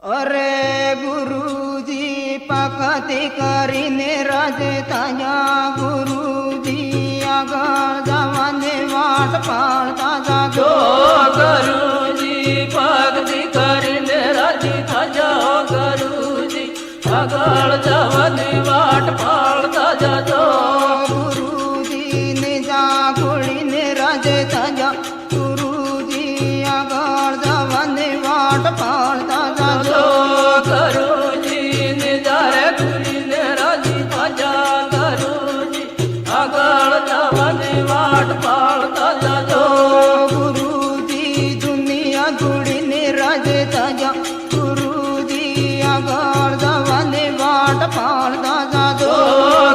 अरे गुरुजी पकती करीने राजे ताजा गुरुजी आगळ जवाने वाट पाळता जागो गुरुजी पकती करीने राजे ताजा गुरुजी आगळ जवाने वाट पाळता जागो गुरुजी निजा गुळीने राजे ताजा गुरुजी आगळ जवाने वाट पाळता जागो गुरुजी निजारे गुळीने राजी ताजा गुरुजी आगळ जवाने वाट पाळता जागो गुरुजी दुनिया गुळीने राजे ताजा गुरुजी आगळ जवाने वाट पाळता जागो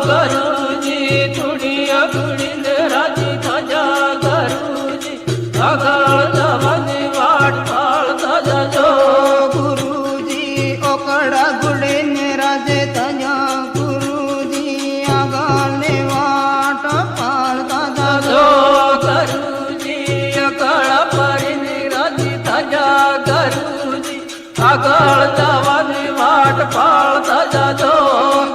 गुरुजी दुनिया गुळीने राजी ताजा गुरुजी आगळ जवाने वाट पाळता जागो गुरुजी ओकडा गुळीने राजे ताजा गुरुजी आगळने वाट पाळता जागो गुरुजी कळा परीने राजी ताजा गुरुजी आगळ जवाने वाट पाळता जागो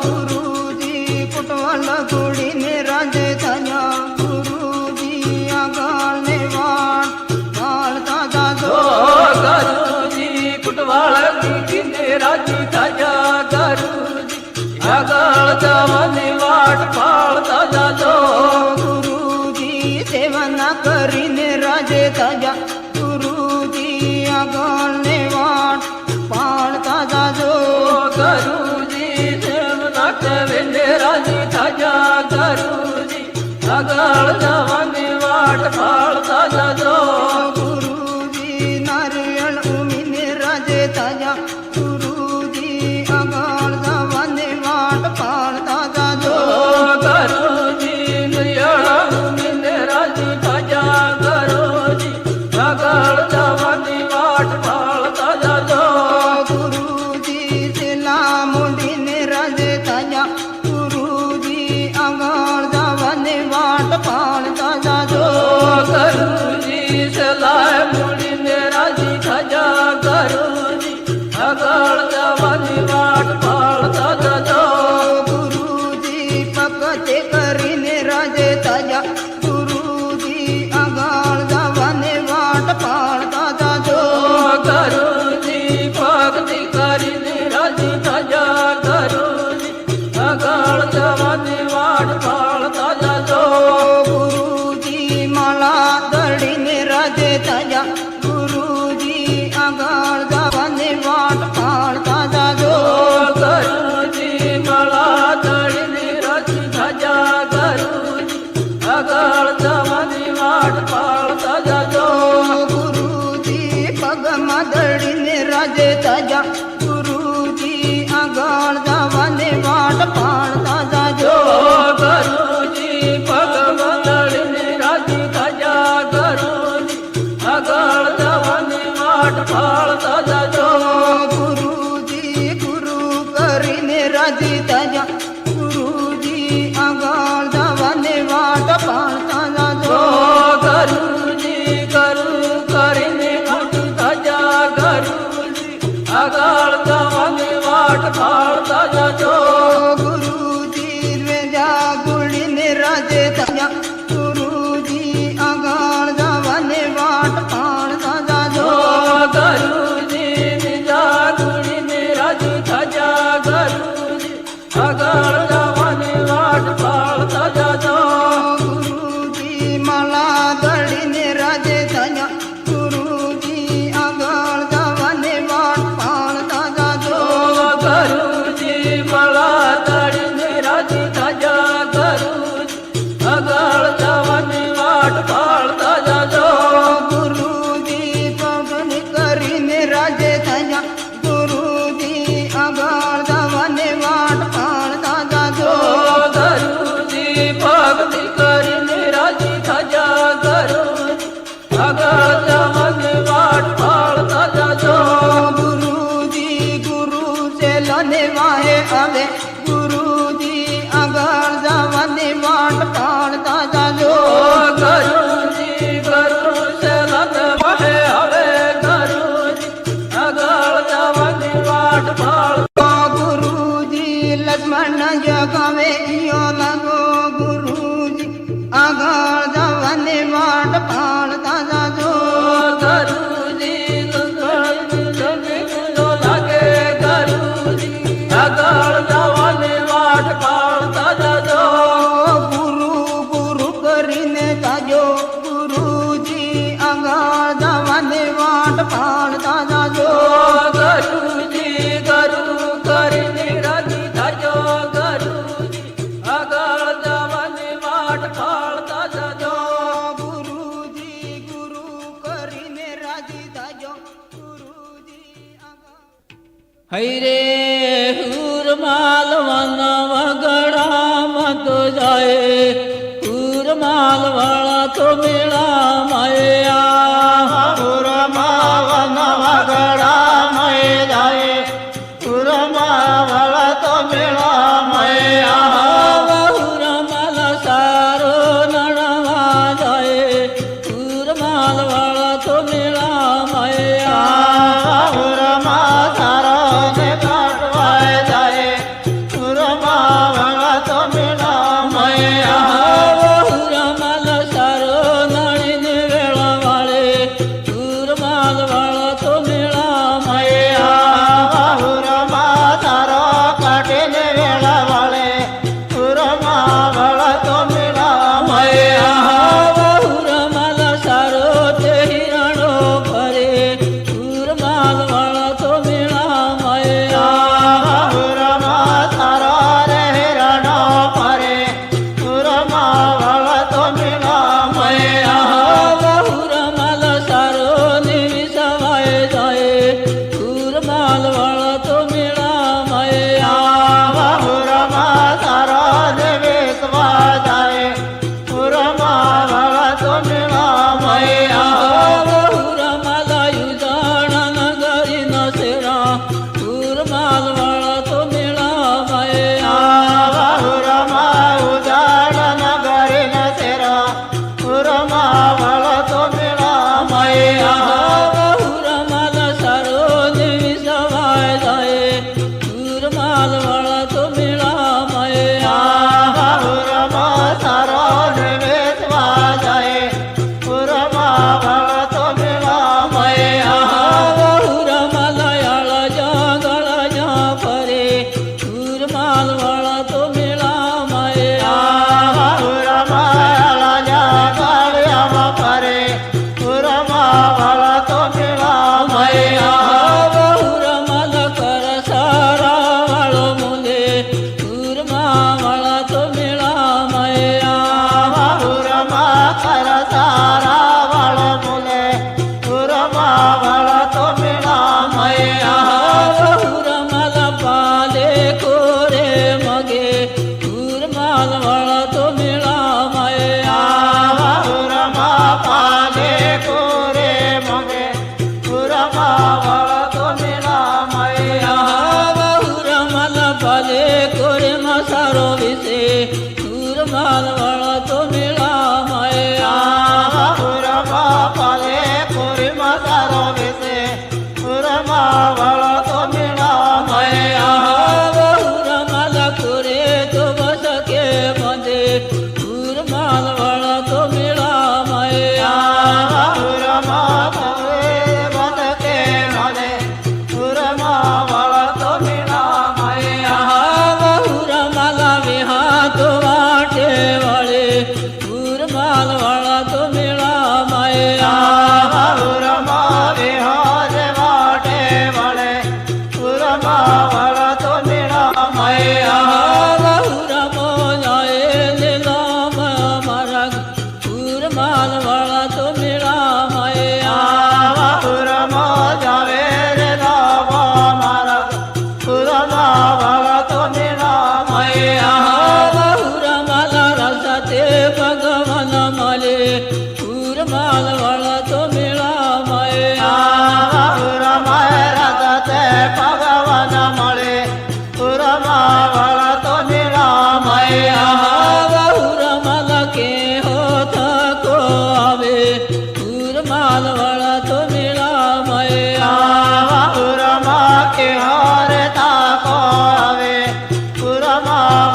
गुरुजी कुटवाल गुळीने राजे ताजा गुरुजी आगळने वाट पाळता जागो गुरुजी कुटवाळ गुळीने राजी ताजा गुरुजी आगळ जवाने वाट पाळता जागो गुरुजी सेवना करीने राजे ताजा गुरुजी आगळने वाट पाळता जागो गुरुजी सेवना करीने राजी ताजा गुरुजी आगळ जवाने वाट पाळता जागो गुरुजी नारियल उमीने राजे ताजा गुरुजी आगळ जवाने वाट पाळता जागो गुरुजी नियळूने राजी ताजा गुरुजी आगळ जवाने वाट पाळता जागो गुरुजी तिला मुंडीने राजे ताजा गुरुजी आगळ जवाने वाट पाळता जागो गुरुजी सलाय मुडीने राजी ताजा गुरुजी आगळ जवाने वाट पाळता जागो गुरुजी पकते करीने राजे ताजा गुरुजी आगळ जवाने वाट पाळता जागो गुरुजी भक्ती करीने राजी ताजा गुरुजी आगळ जवाने वाट पाळता जागो गुरुजी मला दडीने राजे ताजा गुरुजी आगळ जवाने वाट पाळता जागो गुरुजी मला दळीने राजी ताजा गुरुजी आगळ जवाने वाट पाळता जागो गुरुजी पगमा दडीने राजे ताजा गुरुजी आगळ जवाने वाट पाळता जागो गुरुजी पगमदळीने राजी ताजा गुरुजी आगळ जवाने वाट पाळता जागो गुरुजी गुरु करीने राजी ताजा गुरुजी आगळ जवाने वाट पाळता जागो गुरुजी करू करीने राजी ताजा गुरुजी आगळ जवाने वाट पाळता जागो गुरुजी वेजा गुळीने राजे ताजा गुरुजी आगळ जवाने वाट पाळता जागो गुरुजी निजा गुळीने राजी ताजा गुरुजी आगळ जवाने वाट पाळता जागो गुरुजी मला दडीने राजे ताजा गुरुजी आगळ जवाने वाट पाळता जागो गुरुजी मला જગાવે ઈયો લાગો ગુરુજી આગળ જવાની વાટ પાડતા જાજો ગુરુજી લાગે ગુરુજી આગળ જવાની વાટ પાડતા જાજો ગુરુ ગુરુ કરીને જાજો ગુરુજી આગળ જવાની વાટ પાડતા જાજો ગુરુજી ગુરુ કરીને રાજી થાજો ગુરુજી આગળ જવાની વાટ પાડતા જાજો ગુરુજી ગુરુ કરીને રાજી થાજો ગુરુજી આગળ હૈરે હુર માલવન વગડામાં તો જાય હુર માલવાળા તો મેળા માયા પુરમાવન વગડામય જાય પુરમાવળ તો મેળા મયા હુર માલ સારો નણવા જાય હુર માલવાળા તો મેળા માયા પુરમા સારો ને કાઢવાય જાય પુરમાવળ તો મેળા મયા હુર માલ સારો નણીને વેળા વાળે હુર માલવાળા તો મેળા માયા પુરમા સારો કાઢીને વેળા વાળે પુરમાવળ તો મેળા મયા હુર માલ સારો તે હિરણો ભરે હુર માલવાળા તો મેળા માયા પુરમા સારો રે રણો પરે પુરમાવળ તો મેળા મયા હુર માલ સારો નિવિસવાય જાય હુર માલવાળા તો મેળા માયા પુરમા સારો ને વેસવા જાય પુરમાવળ તો મેળા મયા હુર માલાયુ જાણ નગરી ન સેરા હુર માલવાળા તો મેળા માયા પુરમા ઉજાડ નગરી ન સેરા પુરમાવળ તો મેળા મયા હુર માલ સારો નિવિસવાય જાય હુર માલવાળા તો મેળા માયા પુરમા સારો ને વેસવા જાય પુરમાવળ તો મેળા મયા હુર માલયાળ જગળ જ્યાં ફરે હુર માલવાળા તો મેળા માયા પુરમાવળ જાગળ્યામાં ફરે પુરમાવળ તો મેળા મયા હુર માલ કર સારા વાળો મુલે હુર માવાળા તો મેળા માયા પુરમા કર સારા વાળો મુલે પુરમાવળ તો મેળા મયા હુર માલ પાલે કોરે મગે હુર માલવાળા તો મેળા માયા પુરમા પાલે કોરે મગે પુરમાવળ તો મેળા મયા હુર માલ પાલે કોરે માં સારો વિશે હુર માલવાળા તો મેળા માયા પુરમા પાલે કોરીમાં સારો વિશે પુરમાવળ તો મેળા મયા હુર માલ કોરે તો બસ કે બંધે હુર માલવાળા તો મેળા માયા પુરમા પાલે બંધ કે મળે પુરમાવળ તો મેળા મયા હુર માલા વિહા તો વાટે વળે હુર માલવાળા તો મેળા માયા પુરમા વિહાર વાટે વળે પુરમાવળ તો મેળા મયા હુર મોજાએ લીલામ માર્ગ હુર માલવાળા તો મેળા માયા પુરમા જાવે રે લાવા મારા પુરમાવળ તો મેળા મયા હુર માલા રસા તે ભગવાન મળે હુર માલવાળા તો મેળા માયા પુરમા રજતે ભગવાન મળે પુરમાવળ તો મેળા મયા હુર માલા કે હો થકો આવે હુર માલવાળા તો મેળા માયા પુરમા કે હારે તાકો આવે પુરમા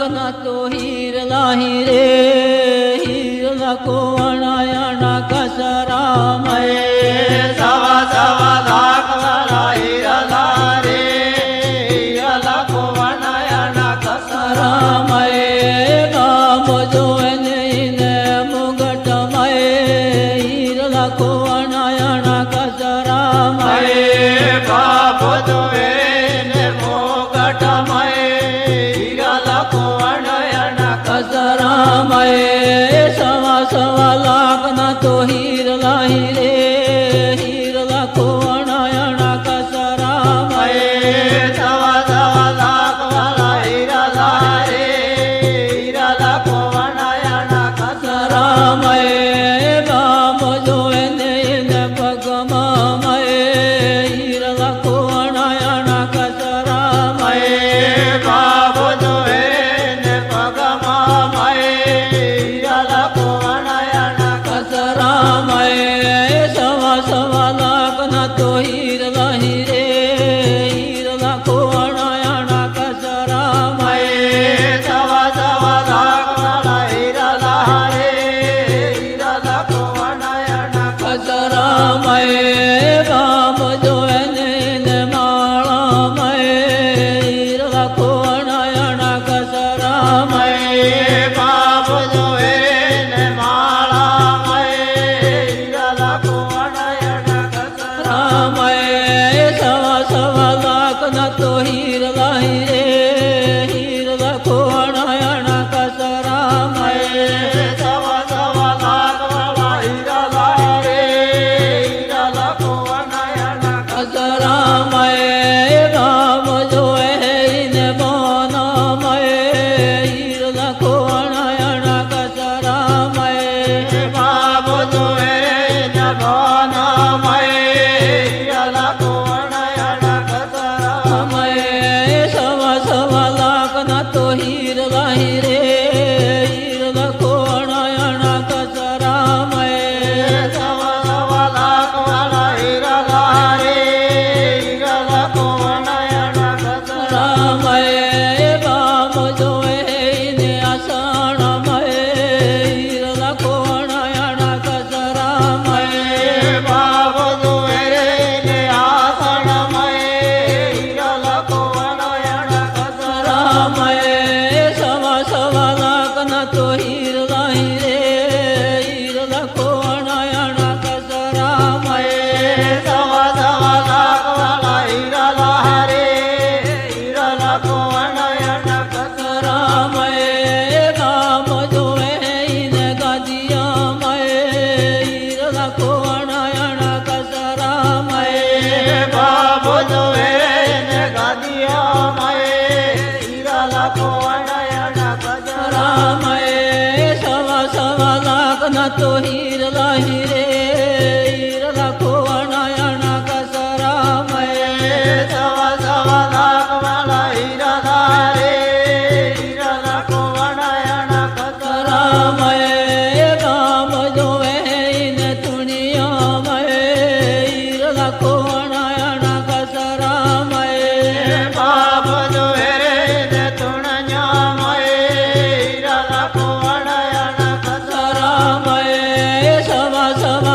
લાખના તો હીરલા હીરે હીરલા કોવણાયાના કસરામય સવા સવા લાખ વાળા હીરા રે હીરા કોવણાયાના કસરા રામય ગામ જોવે ને મુગટમય હીરલા કોવણાયાના કસરામય બાપો જોવે ને મોગટમય હીરા કોવણાયાના કસરામય સવા સવા લાખના તો હીરલા હીરે હીરલા કોવણાયાના કસરામય સવા સવા લાખ વાળા હીરા રે હીરા કોવણાયાના કસરા રામય ગામ જોવે ને પગમામય હીરલા કોવણાયાના કસરામય બાબો જોવે ને પગમાં હીરા કોવણાયાના કસરામય સવા સવા લાખના તો હીરલા હીરે હીરલા કોવણાયાના કસરામય સવા સવા લાખ વાળા હીરા રે હીરા કોવણાયાના કસરામય ગામ જોવે ને માળામય હીરલા કોવણાયાના કસરામય બાબો જોવે ને માળા હીરા કોવણાયાના કસરા રામય સવા સવા લાખના તો હીરલા હીરે હીરલા કોવણાયાના કસરામય સવા સવા લાખ વાળા હીરા રે હીરા કોવણાયાના કસરામય ગામ જોવે ને બોનામય હીરલા કોવણાયાના કસરામય બાબો જોવે ને બોનામય હીરા કોવણાયાના કસરા રામય સવા સવા લાખના તો હીરલા હીરે હીરલા કોવણાયાના કસરામય સવા સવા લાખ વાળા હીરા રે હીરા કોવણાયાના કસરા રામય ગામ જોવે ને આસણમય હીરલા કોવણાયાના કસરામય બાબો જોવે ને આસણમય હીરા કોવણાયાના કસરા રામય સવા સવા લાખના તો હીરલા હીરે હીરલા કોવણાયાના કસરામય સવા સવા લાખ વાળા હીરા રે હીરા કોવણાયાના કસરા રામય ગામ જોવે ને ગાદિયામય હીરલા કોવણાયાના કસરામય બાબો જોવે ને ગાદિયામય હીરા કોવણાયાના કસરા રામય સવા સવા લાખના તો હીરલા હીરે હીરલા કોવણાયાના કસરામય સવા સવા લાખ વાળા હીરા રે હીરા કોવણાયાના કસરા રામય ગામ જોવે ને તુણિયામય હીરલા કોવણાયાના કસરામય બાબો જોવે ને તુણન્યામય હીરા કોવણાયાના કસરા રામય સવા સવા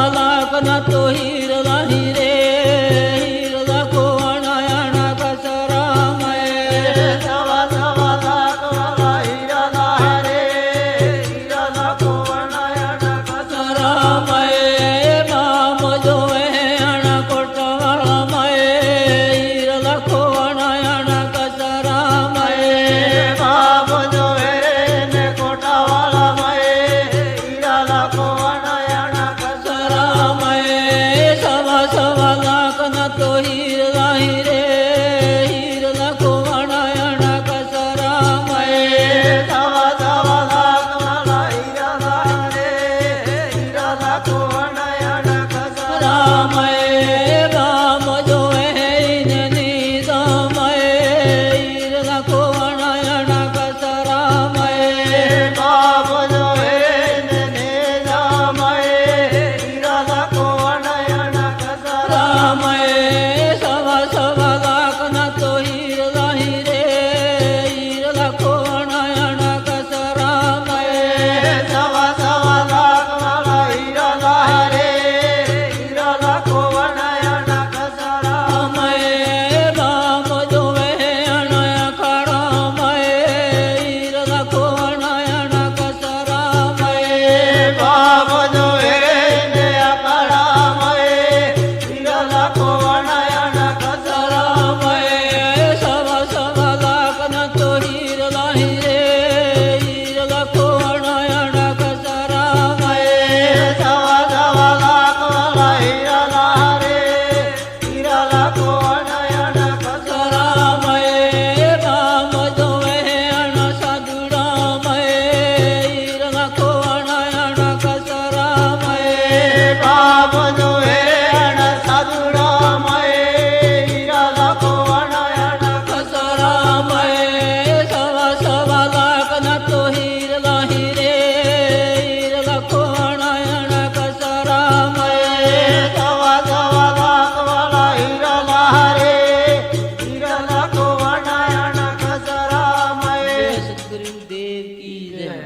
કી જય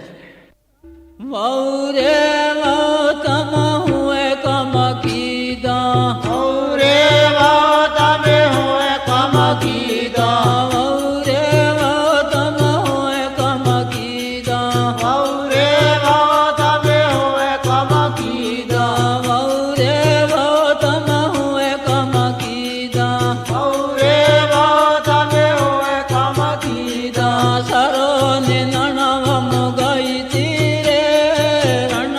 વૌરે તમ હુએ કમ કીધા ઔરે વા તમે હોય કમ કીધા વૌરે તમ હુએ કમ કીધા ઔરે વા તમે હોય કમ કીધા વૌરે તમ હુએ કમ કીધા ઔરે વા તમે હોય કમ કીધા સરો ને નણવમ ગઈ તીરે રણ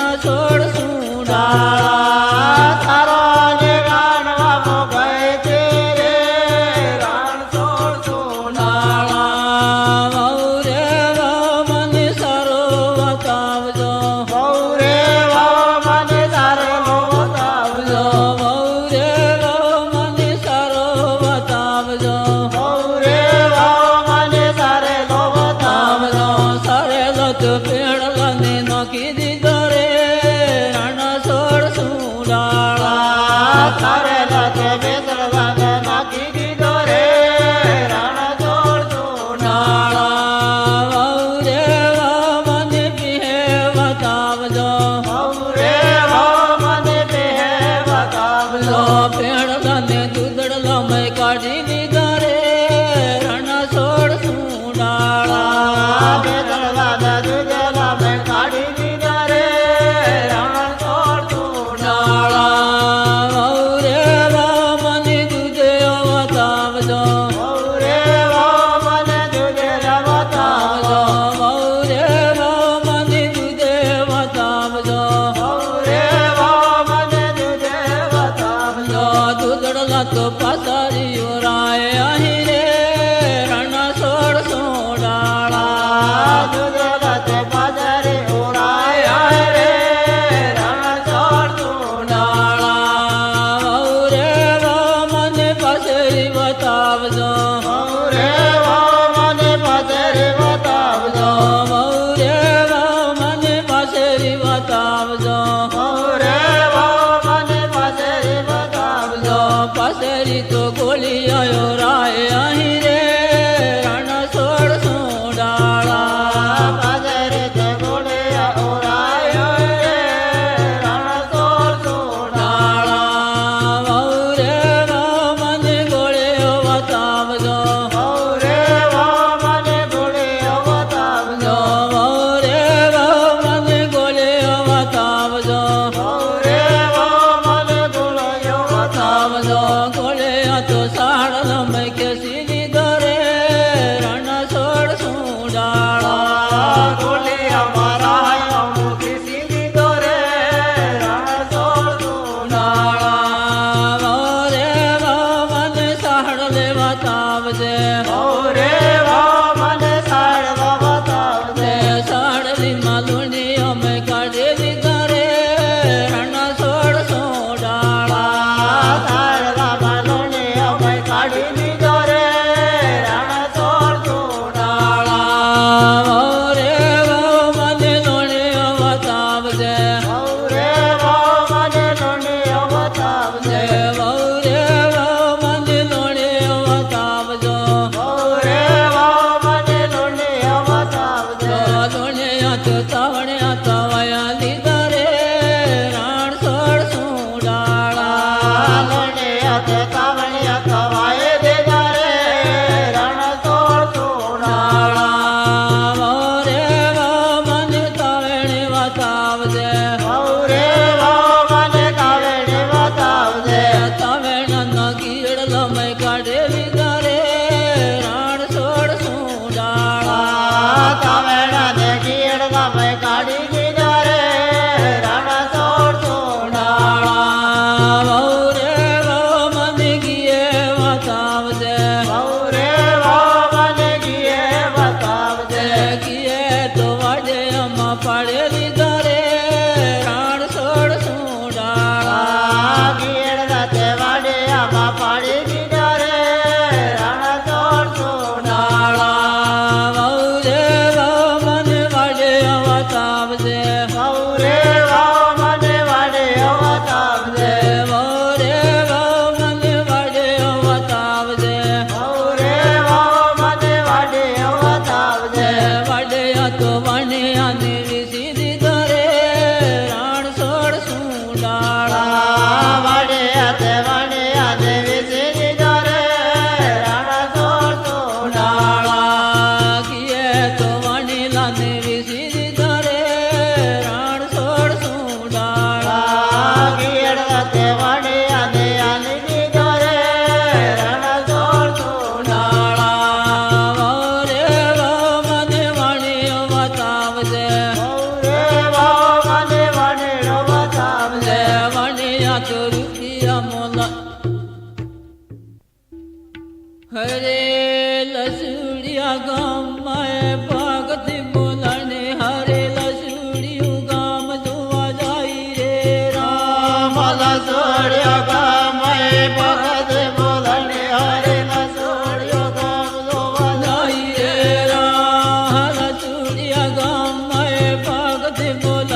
વણિયાને વિસીધી ધરે રાણ છોડ સુડાળા ડાળા કીએ તો વણીલાને વિસીધી ધરે રાણ છોડ સુડાળા ડાળા વરે મને વણિયો બતાવજે લે વણિયા તો રૂપિયા મોલા હરે લસુડિયા ગામમાં ભગતી બોલાને હરે લસુડિયું ગામ જોવા જાય રે રામ જાય રે રામ લસુડિયા ગામમાં ભગતી બોલા